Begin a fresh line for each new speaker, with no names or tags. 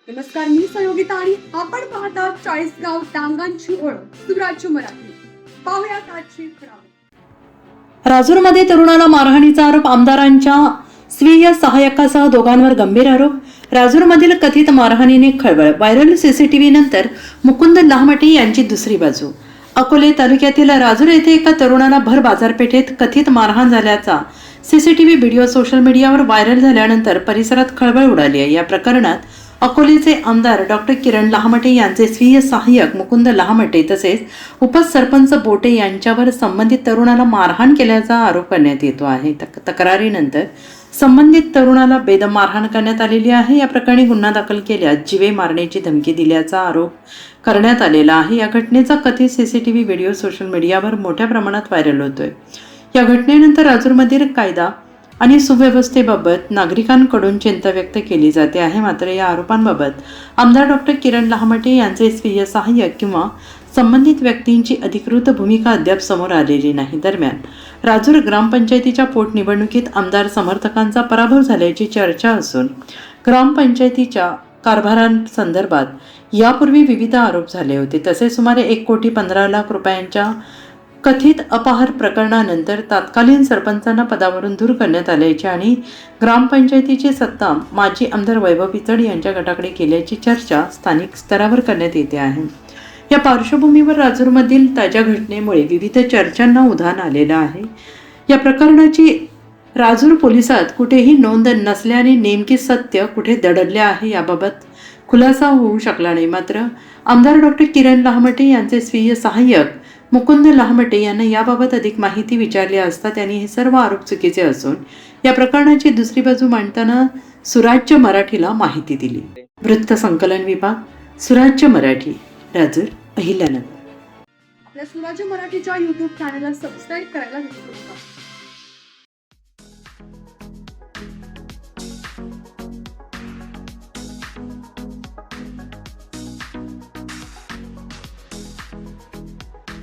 नमस्कार, मी सहयोगिता आणि आपण पाहता चाळीसगाव डांगांची ओळख सुराज्य मराठी. पाहुयात आजची खबर.
राजूरमध्ये तरुणाला मारहाणीचा आरोप, आमदारांच्या स्वीय सहाय्यकासह दोघांवर गंभीर आरोप. राजूरमधील कथित मारहाणीने खळबळ, व्हायरल सीसीटीव्ही नंतर मुकुंद लाहमटे यांची दुसरी बाजू. अकोले तालुक्यातील राजूर येथे एका तरुणाला भर बाजारपेठेत कथित मारहाण झाल्याचा सीसीटीव्ही व्हिडिओ सोशल मीडियावर व्हायरल झाल्यानंतर परिसरात खळबळ उडाली आहे. या प्रकरणात अकोलेचे आमदार डॉक्टर किरण लाहमटे यांचे स्वीय सहाय्यक मुकुंद लाहमटे तसेच उपसरपंच बोटे यांच्यावर संबंधित तरुणाला मारहाण केल्याचा आरोप करण्यात येतो आहे. तक्रारीनंतर संबंधित तरुणाला बेदम मारहाण करण्यात आलेली आहे. या प्रकरणी गुन्हा दाखल केल्यास जीवे मारण्याची धमकी दिल्याचा आरोप करण्यात आलेला आहे. या घटनेचा कथित सीसीटीव्ही व्हिडिओ सोशल मीडियावर मोठ्या प्रमाणात व्हायरल होतोय. या घटनेनंतर राजूरमधील कायदा आणि सुव्यवस्थेबाबत नागरिकांकडून चिंता व्यक्त केली जाते आहे. मात्र या आरोपांबाबत आमदार डॉक्टर किरण लाहमटे यांचे स्वीय सहाय्यक किंवा संबंधित व्यक्तींची अधिकृत भूमिका अद्याप समोर आलेली नाही. दरम्यान राजूर ग्रामपंचायतीच्या पोटनिवडणुकीत आमदार समर्थकांचा पराभव झाल्याची चर्चा असून ग्रामपंचायतीच्या कारभारांसंदर्भात यापूर्वी विविध आरोप झाले होते. तसेच सुमारे 1,15,00,000 रुपयांच्या कथित अपहार प्रकरणानंतर तत्कालीन सरपंचांना पदावरून दूर करण्यात आल्याची आणि ग्रामपंचायतीची सत्ता माजी आमदार वैभव पिचड यांच्या गटाकडे केल्याची चर्चा स्थानिक स्तरावर करण्यात येते आहे. या पार्श्वभूमीवर राजूरमधील ताज्या घटनेमुळे विविध चर्चांना उधाण आलेलं आहे. या प्रकरणाची राजूर पोलिसात कुठेही नोंद नसल्याने नेमकी सत्य कुठे दडले आहे याबाबत खुलासा होऊ शकला नाही. मात्र आमदार डॉक्टर किरण लाहमटे यांचे स्वीय सहाय्यक मुकुंद लाहमटे यांना याबाबत अधिक माहिती विचारली असता त्यांनी हे सर्व आरोप चुकीचे असून या प्रकरणाची दुसरी बाजू मांडताना सुराज्य मराठीला माहिती दिली. वृत्त संकलन विभाग, सुराज्य मराठी, राजूर, अहिल्यानगर.
आपल्या सुराज्य मराठीच्या YouTube चॅनलला सबस्क्राईब करायला विसरू नका.